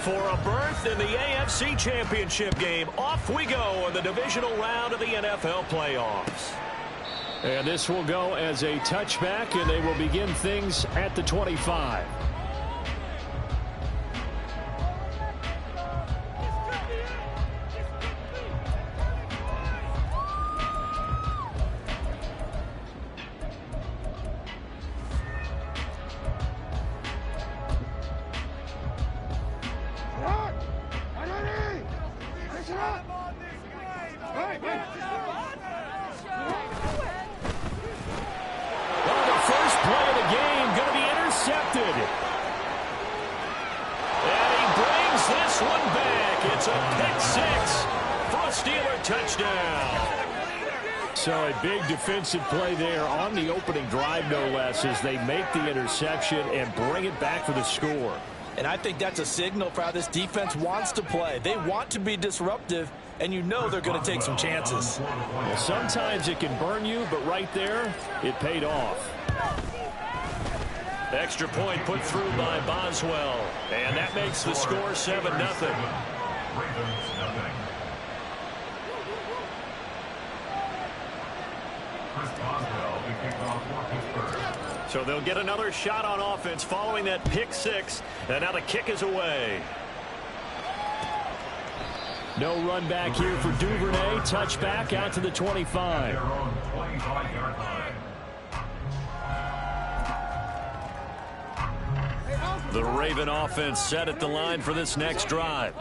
For a berth in the AFC Championship game, off we go in the divisional round of the NFL playoffs. And this will go as a touchback, and they will begin things at the 25. So a big defensive play there on the opening drive, no less, as they make the interception and bring it back for the score. And I think that's a signal for how this defense wants to play. They want to be disruptive, and you know they're going to take some chances. Well, sometimes it can burn you, but right there, it paid off. Extra point put through by Boswell, and that makes the score 7-0. So they'll get another shot on offense following that pick six, and now the kick is away. No run back here for Duvernay. Touchback out to the 25. The Raven offense set at the line for this next drive.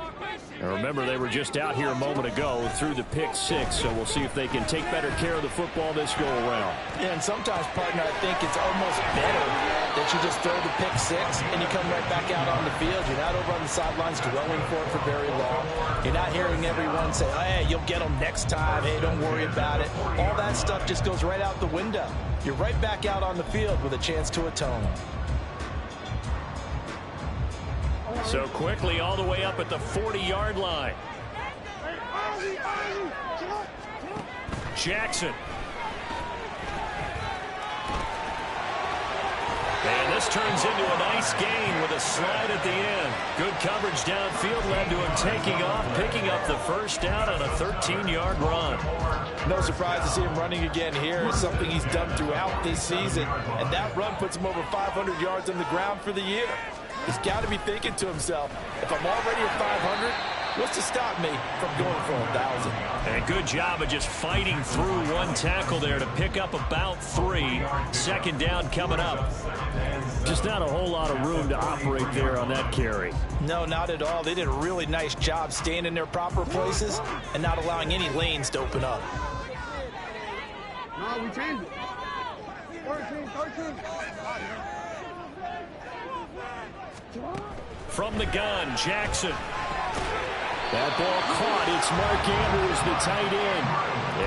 Now remember, they were just out here a moment ago through the pick six, so we'll see if they can take better care of the football this go-around. Yeah, and sometimes, partner, I think it's almost better that you just throw the pick six and you come right back out on the field. You're not over on the sidelines dwelling for it for very long. You're not hearing everyone say, hey, you'll get them next time. Hey, don't worry about it. All that stuff just goes right out the window. You're right back out on the field with a chance to atone. So quickly all the way up at the 40-yard line. Jackson. And this turns into a nice gain with a slide at the end. Good coverage downfield led to him taking off, picking up the first down on a 13-yard run. No surprise to see him running again here. It's something he's done throughout this season. And that run puts him over 500 yards on the ground for the year. He's got to be thinking to himself, if I'm already at 500, what's to stop me from going for 1,000? And a good job of just fighting through one tackle there to pick up about 3. Second down coming up. Just not a whole lot of room to operate there on that carry. No, not at all. They did a really nice job staying in their proper places and not allowing any lanes to open up. No, we changed it. 13. From the gun, Jackson. That ball caught. It's Mark Andrews, the tight end.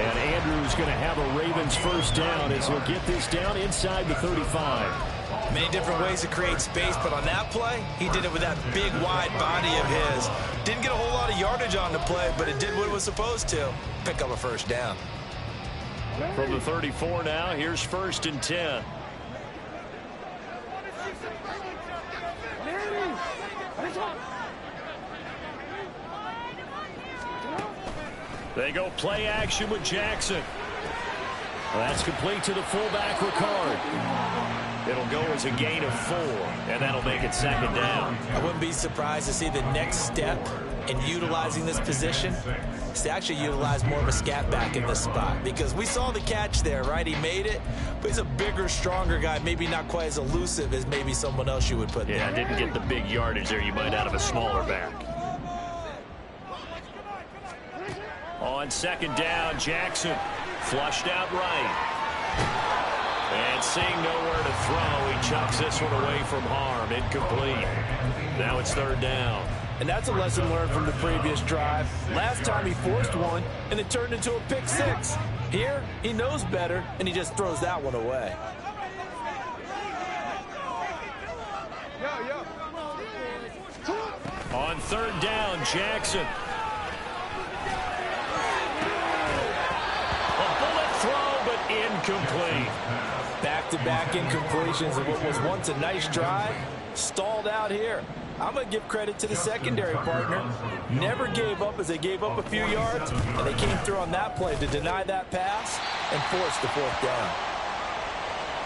And Andrews going to have a Ravens first down as he'll get this down inside the 35. Many different ways to create space, but on that play, he did it with that big, wide body of his. Didn't get a whole lot of yardage on the play, but it did what it was supposed to. Pick up a first down. From the 34 now, here's 1st and 10. They go play action with Jackson. Well, that's complete to the fullback, Ricard. It'll go as a gain of 4, and that'll make it second down. I wouldn't be surprised to see the next step in utilizing this position is to actually utilize more of a scat back in this spot, because we saw the catch there, right? He made it, but he's a bigger, stronger guy, maybe not quite as elusive as maybe someone else you would put there. Yeah, didn't get the big yardage there you might out of a smaller back. On second down, Jackson flushed out right. And seeing nowhere to throw, he chucks this one away from harm. Incomplete. Now it's 3rd down. And that's a lesson learned from the previous drive. Last time he forced one, and it turned into a pick six. Here, he knows better, and he just throws that one away. On 3rd down, Jackson. Incomplete. Back-to-back incompletions of what was once a nice drive, stalled out here. I'm going to give credit to the secondary partner. Never gave up as they gave up a few yards, and they came through on that play to deny that pass and force the fourth down.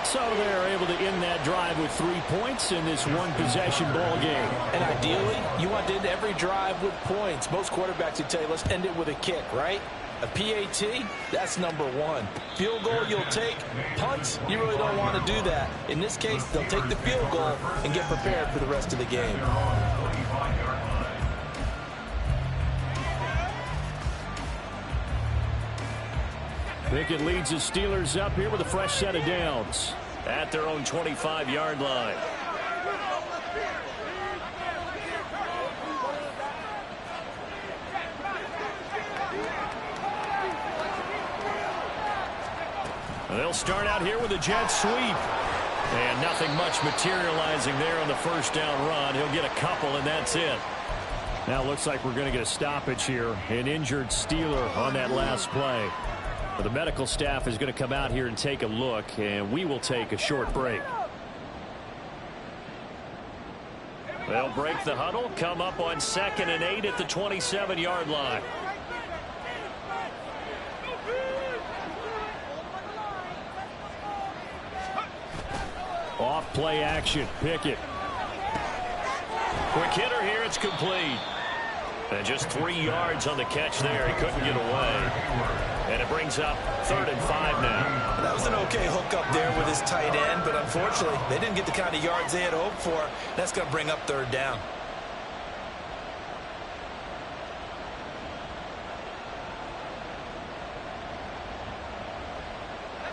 So they're able to end that drive with 3 points in this one-possession ball game. And ideally, you want to end every drive with points. Most quarterbacks would tell you, let's end it with a kick, right? A PAT, that's number one. Field goal you'll take. Punts, you really don't want to do that. In this case, they'll take the field goal and get prepared for the rest of the game. Pickett leads the Steelers up here with a fresh set of downs. At their own 25-yard line. They'll start out here with a jet sweep. And nothing much materializing there on the first down run. He'll get a couple, and that's it. Now it looks like we're going to get a stoppage here. An injured Steeler on that last play. But the medical staff is going to come out here and take a look, and we will take a short break. They'll break the huddle, come up on 2nd and 8 at the 27-yard line. Off play action. Pickett. Quick hitter here. It's complete. And just 3 yards on the catch there. He couldn't get away. And it brings up 3rd and 5 now. That was an okay hook up there with his tight end, but unfortunately, they didn't get the kind of yards they had hoped for. That's going to bring up 3rd down.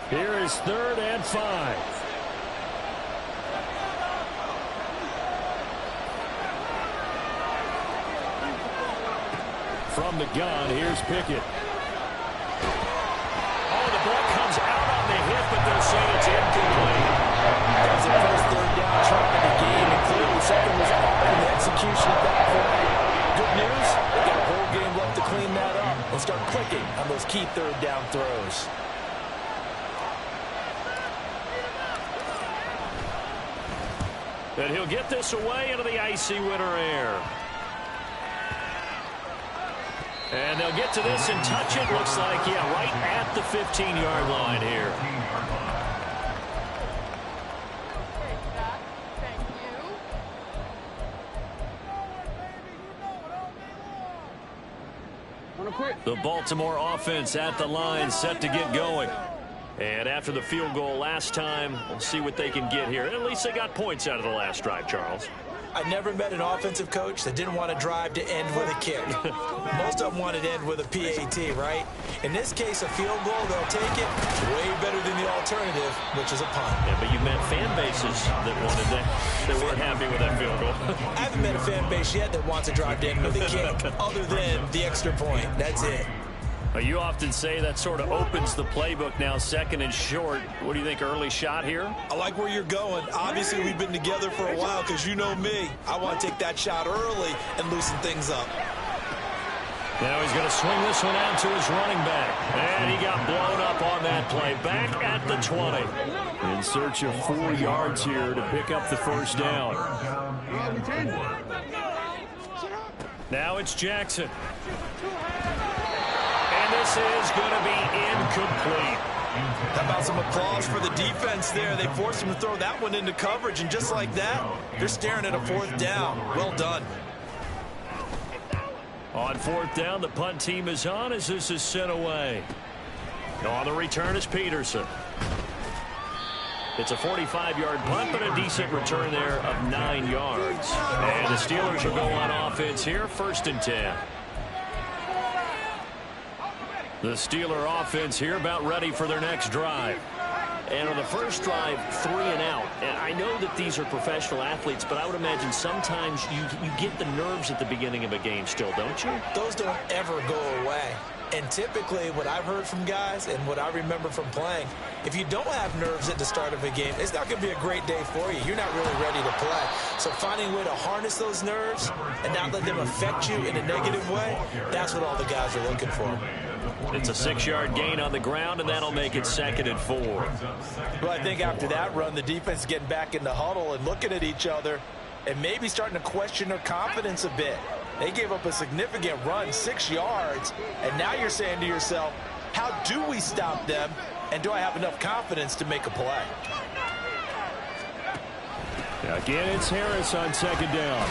Here is 3rd and 5. From the gun, here's Pickett. Oh, the ball comes out on the hip, but they'll say it's incomplete. That was the first 3rd down try of the game, and clearly something was off in the execution of that play. Good news, they got a whole game left to clean that up and start clicking on those key 3rd down throws. And he'll get this away into the icy winter air. And they'll get to this and touch it. Looks like, yeah, right at the 15-yard line here. The Baltimore offense at the line, set to get going. And after the field goal last time, we'll see what they can get here. At least they got points out of the last drive, Charles. I never met an offensive coach that didn't want to drive to end with a kick. Most of them wanted to end with a PAT, right? In this case, a field goal, they'll take it. Way better than the alternative, which is a punt. Yeah, but you've met fan bases that wanted that, that weren't happy with that field goal. I haven't met a fan base yet that wants to drive to end with a kick, other than the extra point. That's it. You often say that sort of opens the playbook now, 2nd and short. What do you think, early shot here? I like where you're going. Obviously, we've been together for a while because you know me. I want to take that shot early and loosen things up. Now he's going to swing this one out to his running back. And he got blown up on that play. Back at the 20. In search of 4 yards here to pick up the first down. Now it's Jackson. And this is going to be incomplete. How about some applause for the defense there? They forced him to throw that one into coverage, and just like that, they're staring at a 4th down. Well done. On 4th down, the punt team is on as this is sent away. On the return is Peterson. It's a 45-yard punt, but a decent return there of 9 yards. And the Steelers will go on offense here, 1st and 10. The Steeler offense here about ready for their next drive. And on the first drive, 3 and out. And I know that these are professional athletes, but I would imagine sometimes you get the nerves at the beginning of a game still, don't you? Those don't ever go away. And typically what I've heard from guys and what I remember from playing, if you don't have nerves at the start of a game, it's not going to be a great day for you. You're not really ready to play. So finding a way to harness those nerves and not let them affect you in a negative way, that's what all the guys are looking for. It's a 6-yard gain on the ground, and that'll make it 2nd and 4. Well, I think after that run, the defense is getting back in the huddle and looking at each other. and maybe starting to question their confidence a bit. They gave up a significant run, 6 yards, and now you're saying to yourself, how do we stop them, and do I have enough confidence to make a play? Again, it's Harris on second down.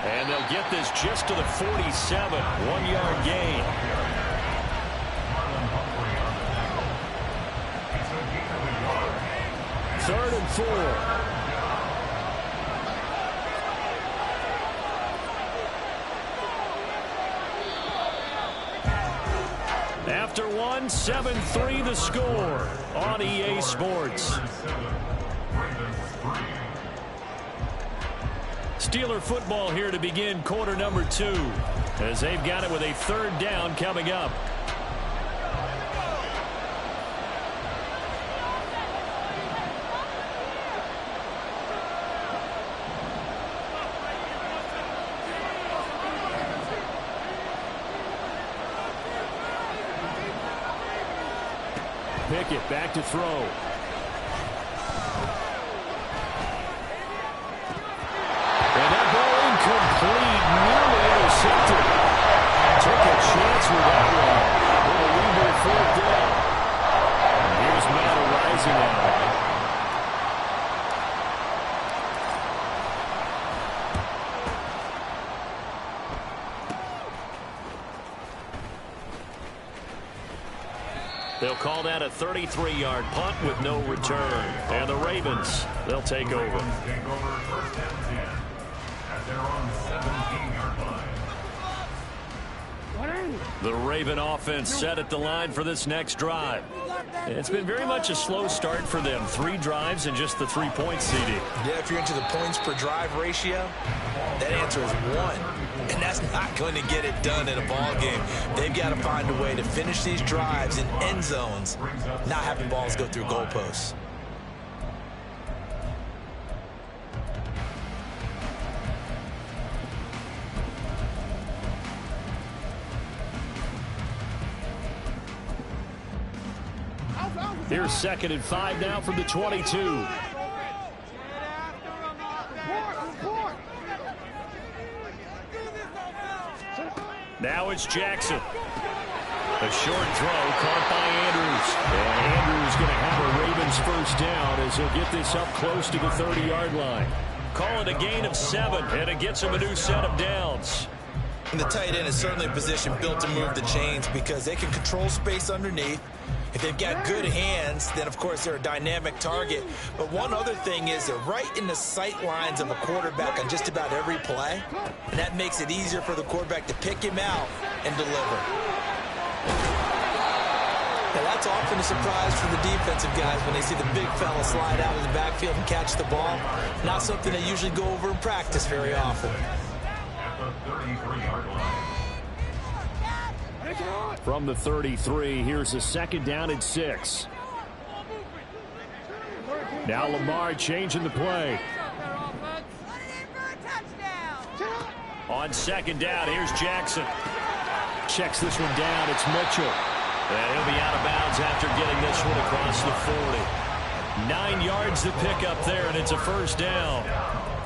And they'll get this just to the 47, 1-yard gain. Third and 4. After one, 7-3 the score on EA Sports. Steeler football here to begin quarter number 2, as they've got it with a third down coming up. Pickett back to throw. Complete, nearly intercepted. Took a chance with that one. Little leader fourth down. And here's Matt Rising now. They'll call that a 33-yard punt with no return. And the Ravens, they'll take over. The Raven offense set at the line for this next drive. It's been very much a slow start for them. 3 drives and just the 3 points, CD. Yeah, if you're into the points per drive ratio, that answer is 1. And that's not going to get it done in a ball game. They've got to find a way to finish these drives in end zones, not having balls go through goalposts. Here's 2nd and 5 now from the 22. Now it's Jackson. A short throw caught by Andrews. And Andrews going to have a Ravens first down as he'll get this up close to the 30-yard line. Call it a gain of 7, and it gets him a new set of downs. And the tight end is certainly a position built to move the chains because they can control space underneath. If they've got good hands, then, of course, they're a dynamic target. But one other thing is they're right in the sight lines of a quarterback on just about every play. And that makes it easier for the quarterback to pick him out and deliver. Now, that's often a surprise for the defensive guys when they see the big fella slide out of the backfield and catch the ball. Not something they usually go over in practice very often. From the 33, here's a 2nd down and 6. Now Lamar changing the play. On 2nd down, here's Jackson. Checks this one down. It's Mitchell. And he'll be out of bounds after getting this one across the 40. 9 yards to pick up there, and it's a first down.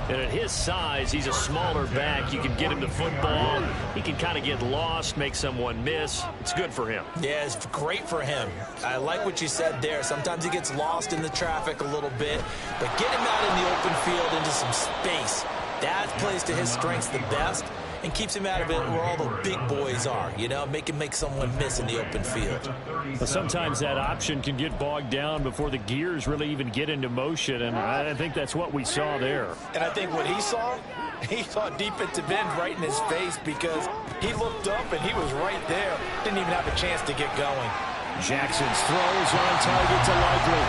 And at his size, he's a smaller back. You can get him the football. He can kind of get lost, make someone miss. It's good for him. Yeah, it's great for him. I like what you said there. Sometimes he gets lost in the traffic a little bit. But get him out in the open field into some space. That plays to his strengths the best and keeps him out of it where all the big boys are, you know, make him make someone miss in the open field. But sometimes that option can get bogged down before the gears really even get into motion, and I think that's what we saw there. And I think what he saw defensive end right in his face because he looked up and he was right there. Didn't even have a chance to get going. Jackson's throws on target to Likely.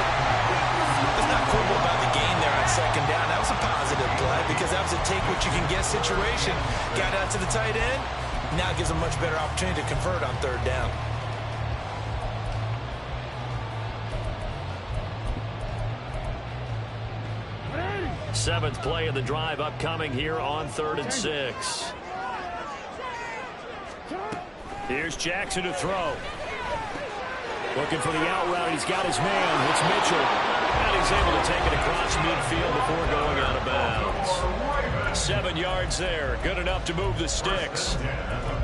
It's not quibble about the gain there on 2nd down. That was a positive play because that was a take-what-you-can-get situation. Got out to the tight end. Now gives a much better opportunity to convert on 3rd down. Seventh play of the drive upcoming here on 3rd and 6. Here's Jackson to throw. Looking for the out route. He's got his man. It's Mitchell. And he's able to take it across midfield before going out of bounds. 7 yards there. Good enough to move the sticks.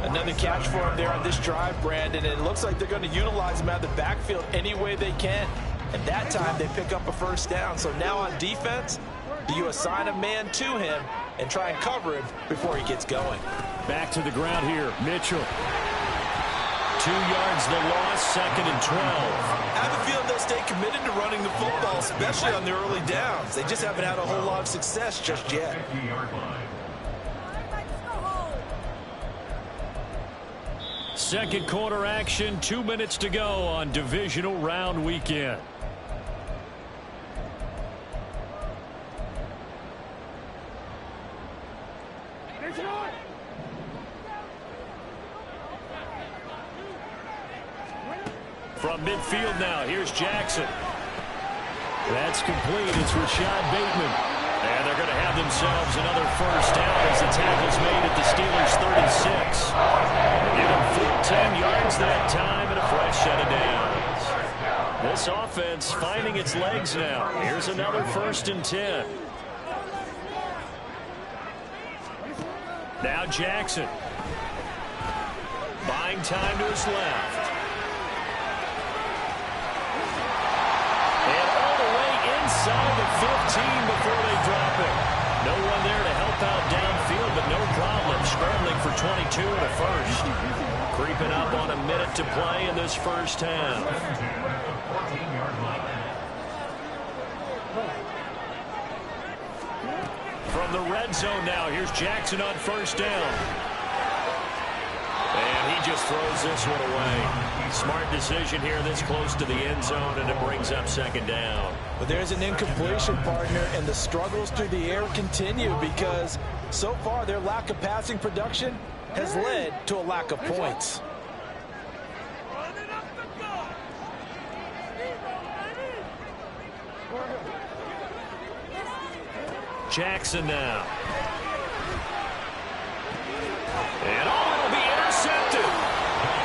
Another catch for him there on this drive, Brandon. And it looks like they're going to utilize him out of the backfield any way they can. And that time they pick up a first down. So now on defense, do you assign a man to him and try and cover him before he gets going? Back to the ground here. Mitchell. 2 yards the loss, 2nd and 12. I have a feeling they'll stay committed to running the football, especially on the early downs. They just haven't had a whole lot of success just yet. Second quarter action, 2 minutes to go on divisional round weekend. From midfield now, here's Jackson. That's complete. It's Rashad Bateman. And they're going to have themselves another first down as the tackle's made at the Steelers' 36. Give them 14 yards that time and a fresh set of downs. This offense finding its legs now. Here's another 1st and 10. Now Jackson. Buying time to his left. Inside the 15 before they drop it. No one there to help out downfield, but no problem. Scrambling for 22 and a first. Creeping up on a minute to play in this first half. From the red zone now, here's Jackson on first down. And he just throws this one away. Smart decision here this close to the end zone, and it brings up 2nd down. But there's an incompletion, partner, and the struggles through the air continue because so far their lack of passing production has led to a lack of points. Jackson now. And it'll be intercepted.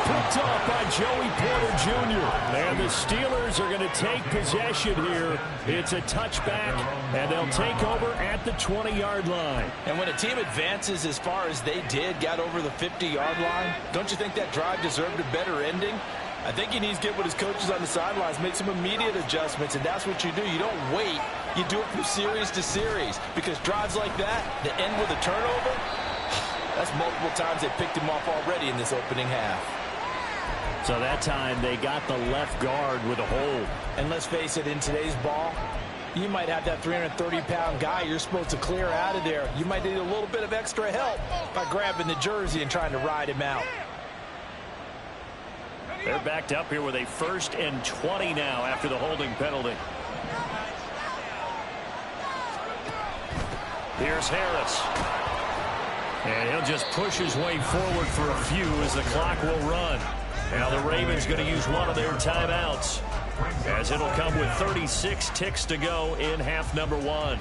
Picked off by Joey Porter Jr. And the Steelers are going to take possession here. It's a touchback, and they'll take over at the 20-yard line. And when a team advances as far as they did, got over the 50-yard line, don't you think that drive deserved a better ending? I think he needs to get with his coaches on the sidelines, make some immediate adjustments, and that's what you do. You don't wait. You do it from series to series because drives like that end with a turnover, that's multiple times they picked him off already in this opening half. So that time they got the left guard with a hold. And let's face it, in today's ball, you might have that 330-pound guy you're supposed to clear out of there. You might need a little bit of extra help by grabbing the jersey and trying to ride him out. They're backed up here with a 1st and 20 now after the holding penalty. Here's Harris. And he'll just push his way forward for a few as the clock will run. Now the Ravens going to use one of their timeouts as it'll come with 36 ticks to go in half number 1.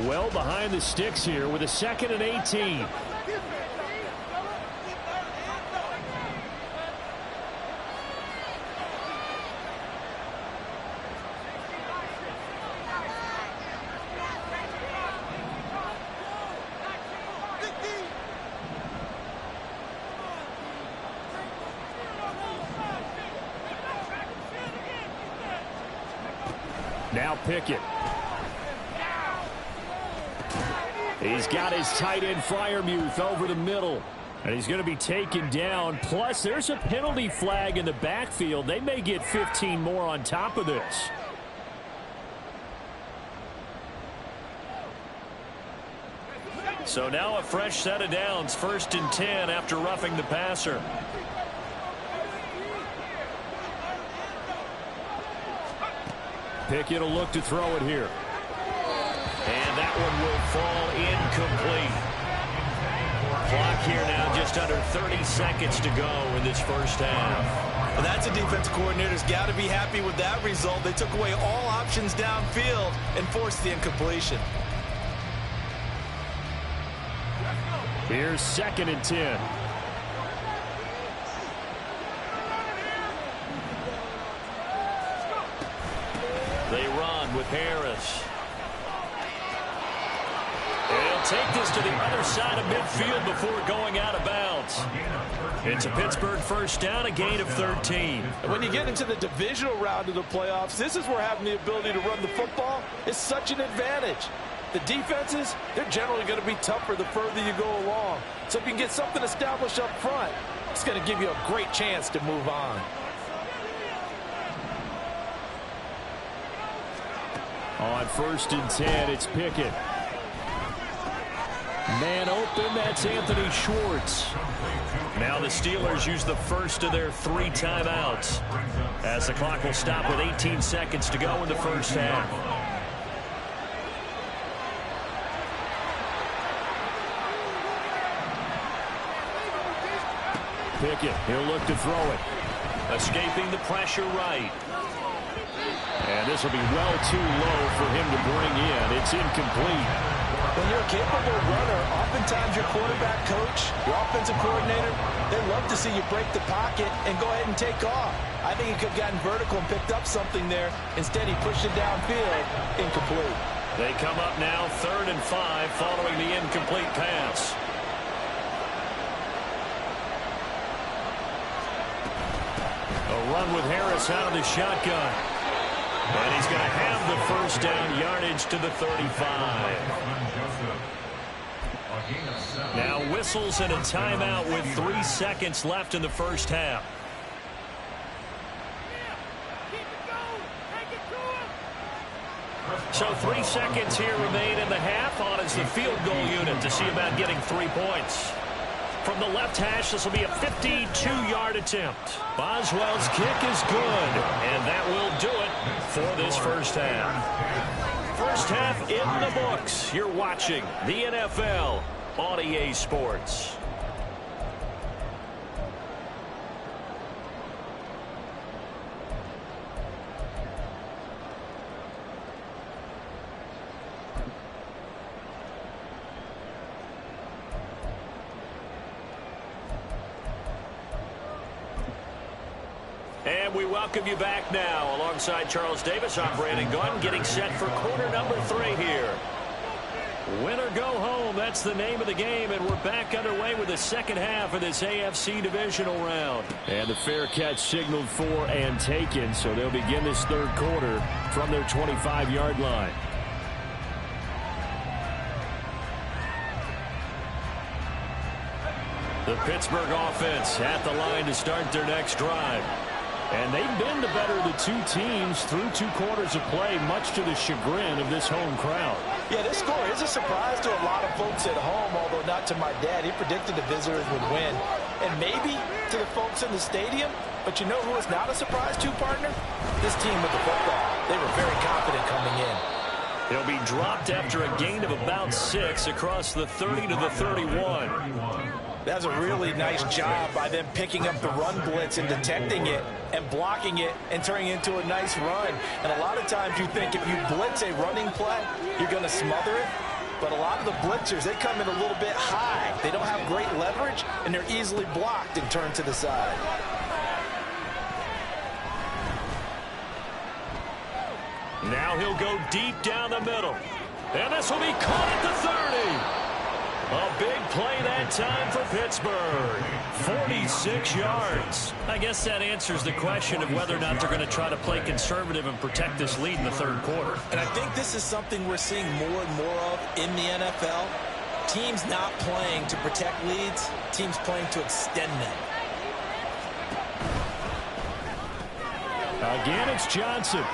Well behind the sticks here with a 2nd and 18. Now Pickett. He's got his tight end Freiermuth over the middle. And he's going to be taken down. Plus, there's a penalty flag in the backfield. They may get 15 more on top of this. So now a fresh set of downs. 1st and 10 after roughing the passer. Pickett will look to throw it here. And that one will fall incomplete. Clock here now just under 30 seconds to go in this first half. Well, that's a defense coordinator's got to be happy with that result. They took away all options downfield and forced the incompletion. Here's 2nd and 10. They run with Harris. They'll take this to the other side of midfield before going out of bounds. It's a Pittsburgh first down, a gain of 13. When you get into the divisional round of the playoffs, this is where having the ability to run the football is such an advantage. The defenses, they're generally going to be tougher the further you go along. So if you can get something established up front, it's going to give you a great chance to move on. On 1st and 10, it's Pickett. Man open, that's Anthony Schwartz. Now the Steelers use the first of their 3 timeouts, as the clock will stop with 18 seconds to go in the first half. Pickett, he'll look to throw it. Escaping the pressure right. And this will be well too low for him to bring in. It's incomplete. When you're a capable runner, oftentimes your quarterback coach, your offensive coordinator, they love to see you break the pocket and go ahead and take off. I think he could have gotten vertical and picked up something there. Instead, he pushed it downfield, incomplete. They come up now 3rd and 5 following the incomplete pass. A run with Harris out of the shotgun. And he's going to have the first down yardage to the 35. Now whistles and a timeout with 3 seconds left in the first half. So 3 seconds here remain in the half. On is the field goal unit to see about getting 3 points. From the left hash, this will be a 52-yard attempt. Boswell's kick is good, and that will do it for this first half. First half in the books. You're watching the NFL on EA Sports. And we welcome you back now. Alongside Charles Davis, I'm Brandon Gunn, getting set for quarter number 3 here. Win or go home, that's the name of the game, and we're back underway with the second half of this AFC divisional round. And the fair catch signaled for and taken, so they'll begin this 3rd quarter from their 25-yard line. The Pittsburgh offense at the line to start their next drive. And they've been the better of the 2 teams through 2 quarters of play, much to the chagrin of this home crowd. Yeah, this score is a surprise to a lot of folks at home, although not to my dad. He predicted the visitors would win. And maybe to the folks in the stadium, but you know who is not a surprise to, partner? This team with the football. They were very confident coming in. He'll be dropped after a gain of about 6 across the 30 to the 31. That's a really nice job by them picking up the run blitz and detecting it and blocking it and turning it into a nice run. And a lot of times you think if you blitz a running play, you're going to smother it. But a lot of the blitzers, they come in a little bit high. They don't have great leverage, and they're easily blocked and turned to the side. Now he'll go deep down the middle. And this will be caught at the 30. A big play that time for Pittsburgh. 46 yards. I guess that answers the question of whether or not they're going to try to play conservative and protect this lead in the 3rd quarter. And I think this is something we're seeing more and more of in the NFL. Teams not playing to protect leads, teams playing to extend them. Again, it's Johnson.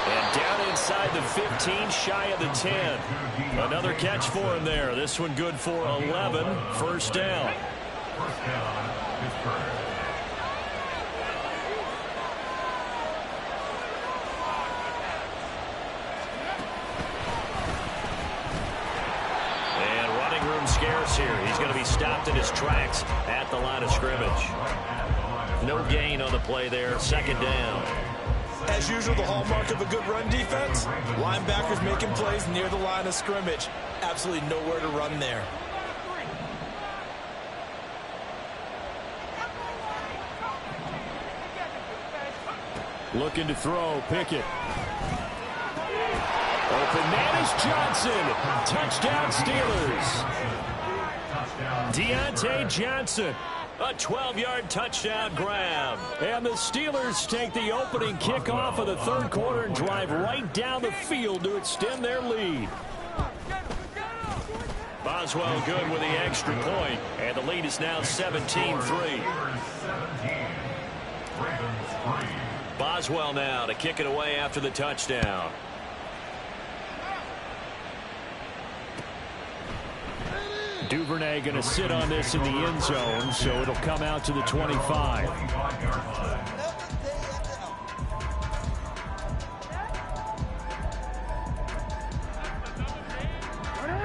And down inside the 15, shy of the 10. Another catch for him there. This one good for 11. First down. And running room scarce here. He's going to be stopped in his tracks at the line of scrimmage. No gain on the play there. 2nd down. As usual, the hallmark of a good run defense, linebackers making plays near the line of scrimmage. Absolutely nowhere to run there. Looking to throw. Pickett. Open man is Johnson. Touchdown Steelers. Deontay Johnson. A 12-yard touchdown grab. And the Steelers take the opening kickoff of the third quarter and drive right down the field to extend their lead. Boswell good with the extra point, and the lead is now 17-3. Boswell now to kick it away after the touchdown. Duvernay going to sit on this in the end zone, so it'll come out to the 25.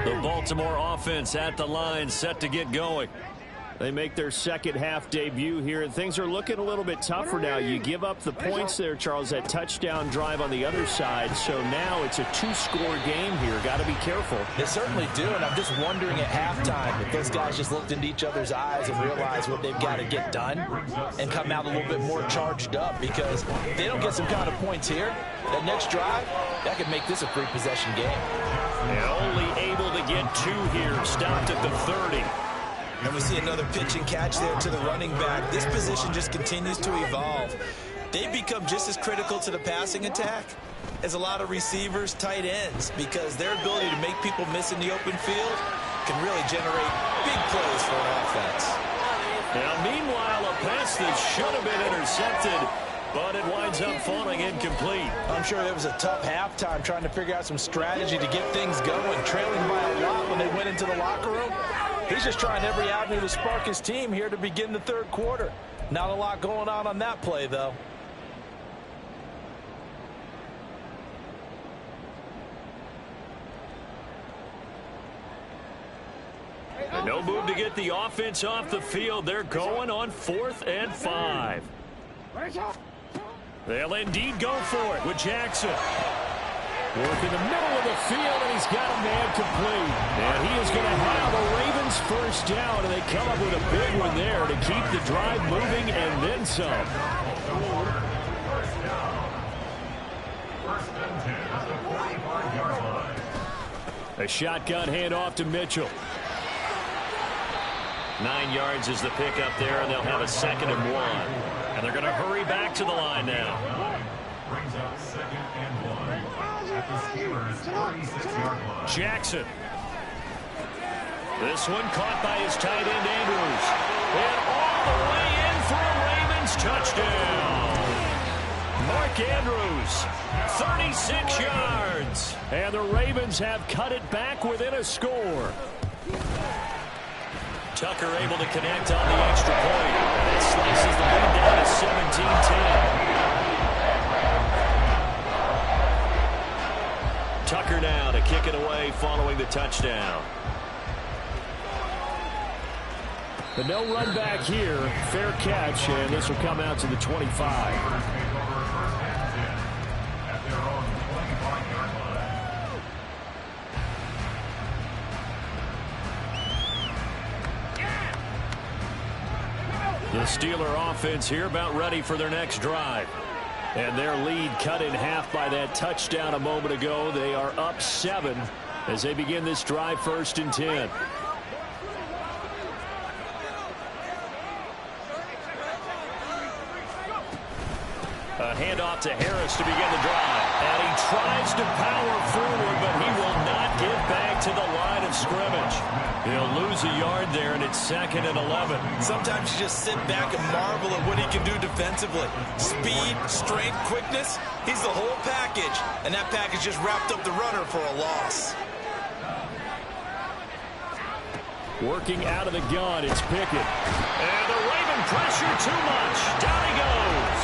The Baltimore offense at the line, set to get going. They make their second half debut here, and things are looking a little bit tougher now. You give up the points there, Charles, that touchdown drive on the other side, so now it's a two-score game here. Got to be careful. They certainly do, and I'm just wondering at halftime if those guys just looked into each other's eyes and realized what they've got to get done and come out a little bit more charged up, because if they don't get some kind of points here, that next drive, that could make this a three-possession game. And only able to get two here, stopped at the 30. And we see another pitch and catch there to the running back. This position just continues to evolve. They become just as critical to the passing attack as a lot of receivers, tight ends, because their ability to make people miss in the open field can really generate big plays for an offense. Now, meanwhile, a pass that should have been intercepted, but it winds up falling incomplete. I'm sure there was a tough halftime trying to figure out some strategy to get things going, trailing by a lot when they went into the locker room. He's just trying every avenue to spark his team here to begin the third quarter. Not a lot going on that play, though. And no move to get the offense off the field. They're going on 4th and 5. They'll indeed go for it with Jackson. Work in the middle of the field, and he's got a man complete. And he is going to have a Ravens first down, and they come up with a big one there to keep the drive moving and then some. A shotgun handoff to Mitchell. 9 yards is the pickup there, and they'll have a 2nd and 1. And they're going to hurry back to the line now. Jackson. This one caught by his tight end, Andrews. And all the way in for a Ravens touchdown. Mark Andrews, 36 yards. And the Ravens have cut it back within a score. Tucker able to connect on the extra point. And it slices the lead down to 17-10. Tucker now to kick it away following the touchdown. But no run back here. Fair catch, and this will come out to the 25. The Steeler offense here about ready for their next drive. And their lead cut in half by that touchdown a moment ago. They are up 7 as they begin this drive 1st and 10. A handoff to Harris to begin the drive. And he tries to power forward, but he will not get back to the line of scrimmage. He'll lose a yard there, and it's 2nd and 11. Sometimes you just sit back and marvel at what he can do defensively. Speed, strength, quickness. He's the whole package. And that package just wrapped up the runner for a loss. Working out of the gun, it's Pickett. And the Raven pressure too much. Down he goes.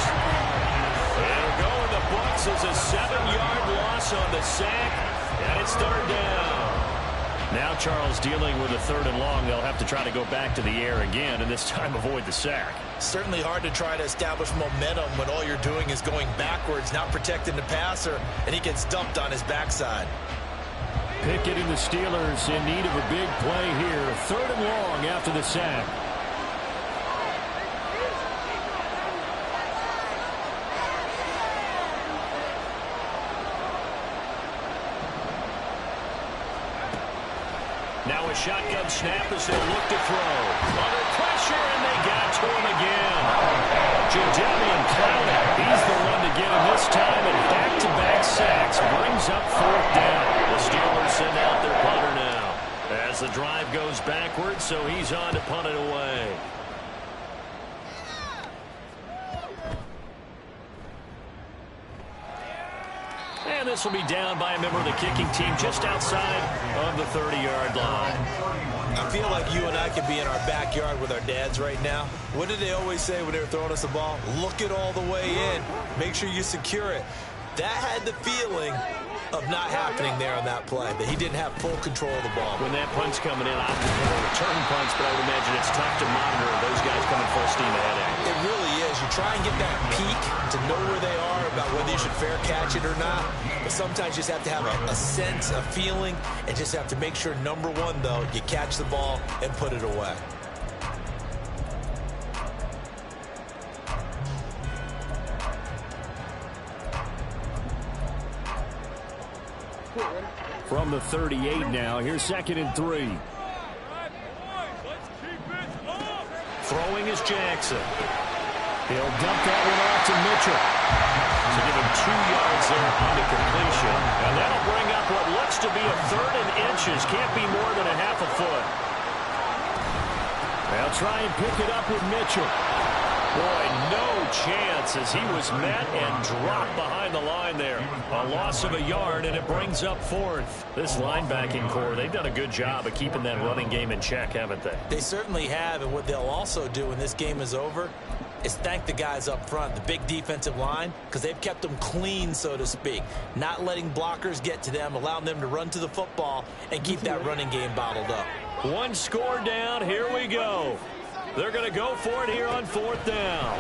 It'll go in the books as a 7-yard loss on the sack. And it's 3rd down. Now Charles dealing with a 3rd and long. They'll have to try to go back to the air again, and this time avoid the sack. Certainly hard to try to establish momentum when all you're doing is going backwards, not protecting the passer, and he gets dumped on his backside. Pickett and the Steelers in need of a big play here. 3rd and long after the sack. Now a shotgun snap as they'll look to throw. Under pressure, and they got to him again. Jadeveon Clowney, he's the one to get him this time, and back-to-back sacks brings up 4th down. The Steelers send out their punter now as the drive goes backwards, so he's on to punt it away. And this will be down by a member of the kicking team just outside of the 30-yard line. I feel like you and I could be in our backyard with our dads right now. What did they always say when they were throwing us the ball? Look it all the way in. Make sure you secure it. That had the feeling of not happening there on that play, that he didn't have full control of the ball. When that punt's coming in, I'm looking for return punts, but I would imagine it's tough to monitor those guys coming full steam ahead at you. It really is. You try and get that peek to know where they are, about whether you should fair catch it or not. But sometimes you just have to have a sense, a feeling, and just have to make sure, number one, though, you catch the ball and put it away. From the 38 now, here's 2nd and 3. Throwing is Jackson. He'll dump that one off to Mitchell. To give him 2 yards there on the completion. And that'll bring up what looks to be a 3rd and inches. Can't be more than a half a foot. They'll try and pick it up with Mitchell. Boy, no chance as he was met and dropped behind the line there. A loss of a yard, and it brings up 4th. This linebacking core, they've done a good job of keeping that running game in check, haven't they? They certainly have, and what they'll also do when this game is over is thank the guys up front, the big defensive line, because they've kept them clean, so to speak. Not letting blockers get to them, allowing them to run to the football and keep that running game bottled up. 1 score down. Here we go. They're going to go for it here on 4th down.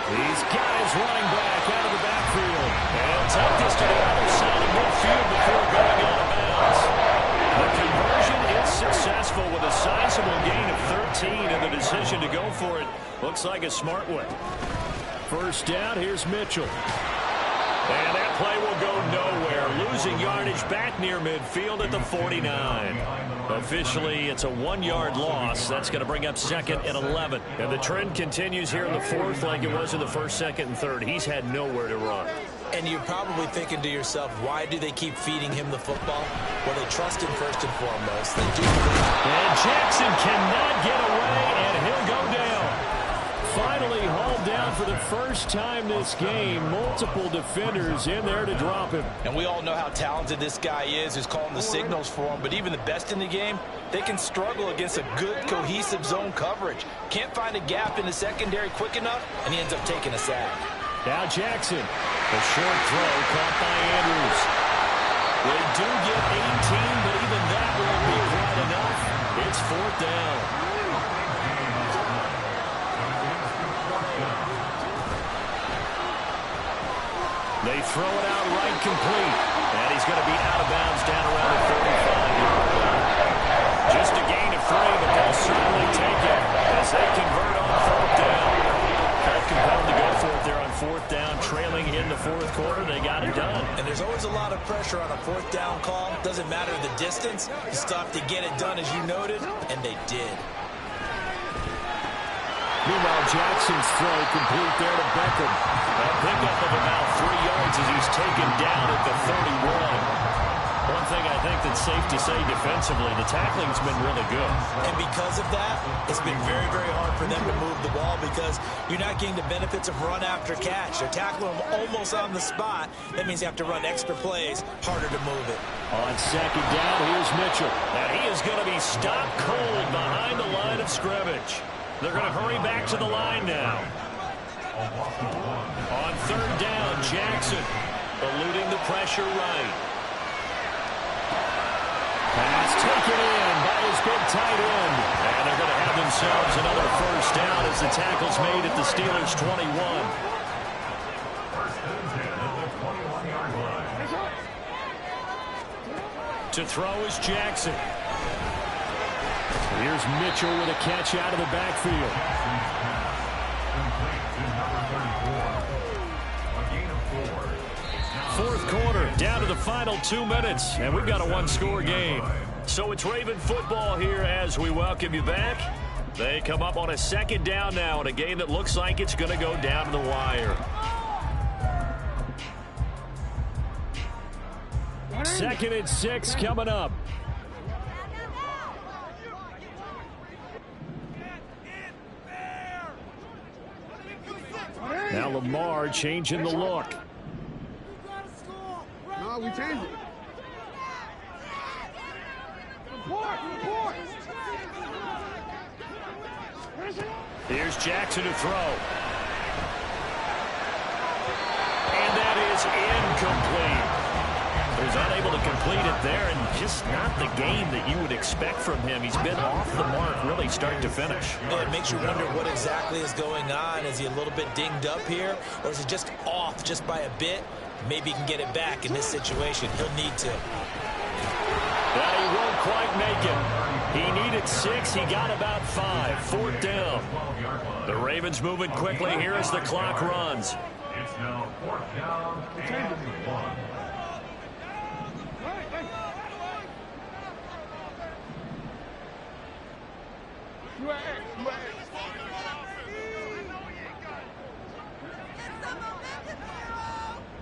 He's got his running back out of the backfield. And take this to the other side of midfield before going out of bounds. The conversion is successful with a sizable gain of 13, and the decision to go for it looks like a smart one. 1st down, here's Mitchell. And that play will go nowhere. Losing yardage back near midfield at the 49. Officially, it's a 1-yard loss. That's going to bring up 2nd and 11. And the trend continues here in the 4th like it was in the 1st, 2nd, and 3rd. He's had nowhere to run. And you're probably thinking to yourself, why do they keep feeding him the football? Well, they trust him first and foremost. They do. And Jackson cannot get away, and he'll go down. Finally hauled down for the first time this game. Multiple defenders in there to drop him. And we all know how talented this guy is, who's calling the signals for him. But even the best in the game, they can struggle against a good, cohesive zone coverage. Can't find a gap in the secondary quick enough, and he ends up taking a sack. Now Jackson. A short throw caught by Andrews. They do get 18, but even that won't be quite enough. It's 4th down. They throw it out right complete. And he's going to be out of bounds down around the 45-yard line. Just a gain of 3, but they'll certainly take it as they convert on 4th down. Felt compelled to go for it there on 4th down, trailing in the 4th quarter. They got it done. And there's always a lot of pressure on a 4th down call. Doesn't matter the distance. You still have to get it done, as you noted, and they did. Meanwhile, Jackson's throw complete there to Beckham. A pickup of about 3 yards as he's taken down at the 31. One thing I think that's safe to say defensively, the tackling's been really good. And because of that, it's been very, very hard for them to move the ball because you're not getting the benefits of run after catch. They're tackling them almost on the spot. That means you have to run extra plays, harder to move it. On 2nd down, here's Mitchell. And he is going to be stopped cold behind the line of scrimmage. They're going to hurry back to the line now. On 3rd down, Jackson eluding the pressure right. Pass taken in by his big tight end. And they're going to have themselves another 1st down as the tackle's made at the Steelers' 21. To throw is Jackson. Here's Mitchell with a catch out of the backfield. 4th quarter, down to the final 2 minutes, and we've got a one-score game. So it's Raven football here as we welcome you back. They come up on a second down now in a game that looks like it's going to go down to the wire. 2nd and 6 coming up. Now Lamar changing the look. No, we changed it. Here's Jackson to throw. And that is incomplete. He was unable to complete it there, and just not the game that you would expect from him. He's been off the mark really start to finish. Yeah, it makes you wonder what exactly is going on. Is he a little bit dinged up here, or is it just off just by a bit? Maybe he can get it back in this situation. He'll need to. But he won't quite make it. He needed 6. He got about 5. 4th down. The Ravens moving quickly here as the clock runs. It's now 4th down and 1.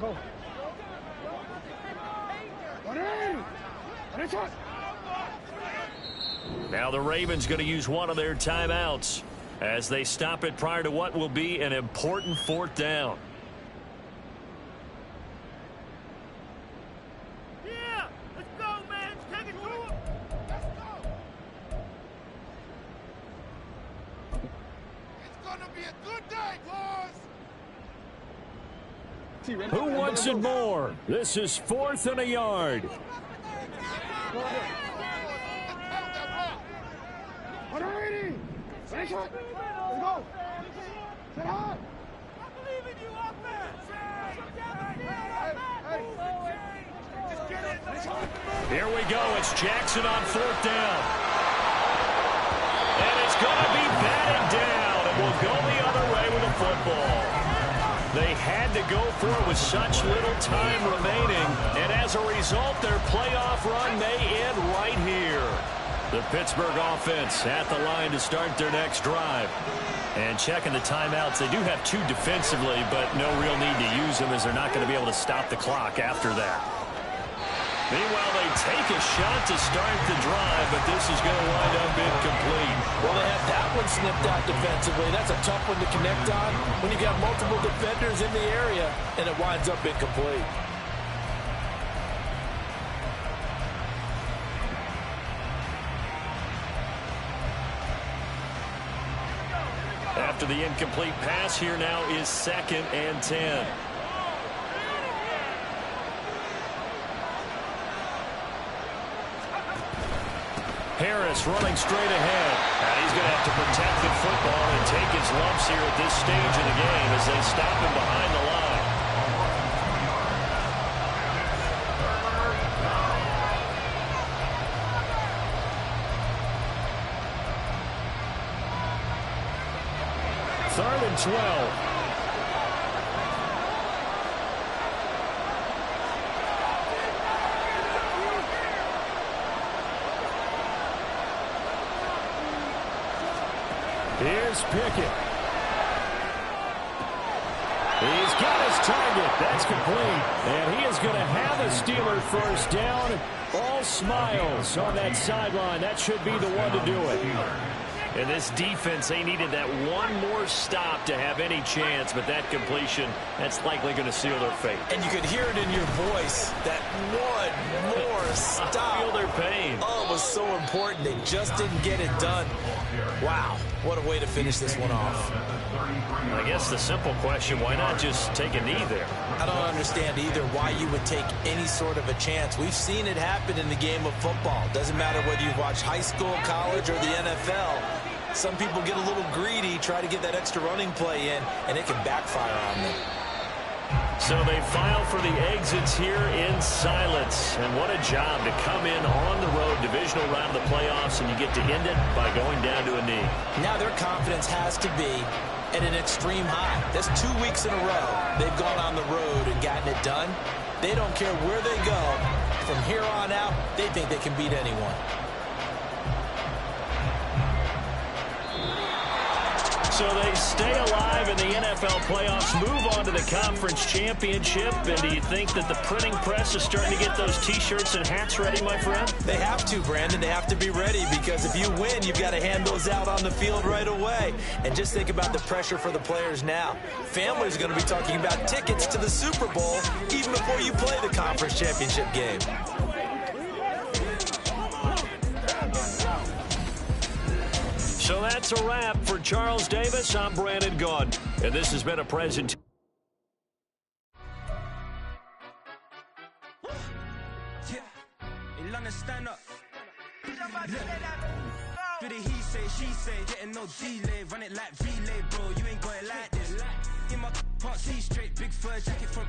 Go. Now the Ravens going to use one of their timeouts as they stop it prior to what will be an important 4th down. Yeah, let's go, man. Take it to him. Let's go. It's gonna be a good day, boys. Who wants it more? This is 4th and a yard. Let's go. Set high. I believe in you, offense. Here we go. It's Jackson on 4th down. And it's going to be batted down, and will go the other way with the football. They had to go for it with such little time remaining, and as a result, their playoff run may end right here. The Pittsburgh offense at the line to start their next drive. And checking the timeouts, they do have 2 defensively, but no real need to use them as they're not going to be able to stop the clock after that. Meanwhile, they take a shot to start the drive, but this is going to wind up incomplete. Well, they have that one snipped out defensively. That's a tough one to connect on when you got multiple defenders in the area, and it winds up incomplete. After the incomplete pass, here now is 2nd and 10. Harris running straight ahead. And he's going to have to protect the football and take his lumps here at this stage of the game as they stop him behind the line. Third and 12. Here's Pickett. He's got his target. That's complete. And he is going to have a Steeler first down. All smiles on that sideline. That should be the one to do it. And this defense, they needed that one more stop to have any chance, but that completion, that's likely going to seal their fate. And you could hear it in your voice, that one more stop. Feel their pain. Oh, it was so important. They just didn't get it done. Wow, what a way to finish this one off. I guess the simple question, why not just take a knee there? I don't understand either why you would take any sort of a chance. We've seen it happen in the game of football. Doesn't matter whether you've watched high school, college, or the NFL. Some people get a little greedy, try to get that extra running play in, and it can backfire on them. So they file for the exits here in silence. And what a job to come in on the road, divisional round of the playoffs, and you get to end it by going down to a knee. Now their confidence has to be at an extreme high. That's 2 weeks in a row they've gone on the road and gotten it done. They don't care where they go. From here on out, they think they can beat anyone. So they stay alive in the NFL playoffs, move on to the conference championship. And do you think that the printing press is starting to get those T-shirts and hats ready, my friend? They have to, Brandon. They have to be ready because if you win, you've got to hand those out on the field right away. And just think about the pressure for the players now. Families are going to be talking about tickets to the Super Bowl even before you play the conference championship game. So that's a wrap for Charles Davis. I'm Brandon Gaudin, and this has been a presentation. Stand up. Do the he say, she say, getting no delay, run it like relay, bro. You ain't got it like this. In my can't see straight, big fur jacket from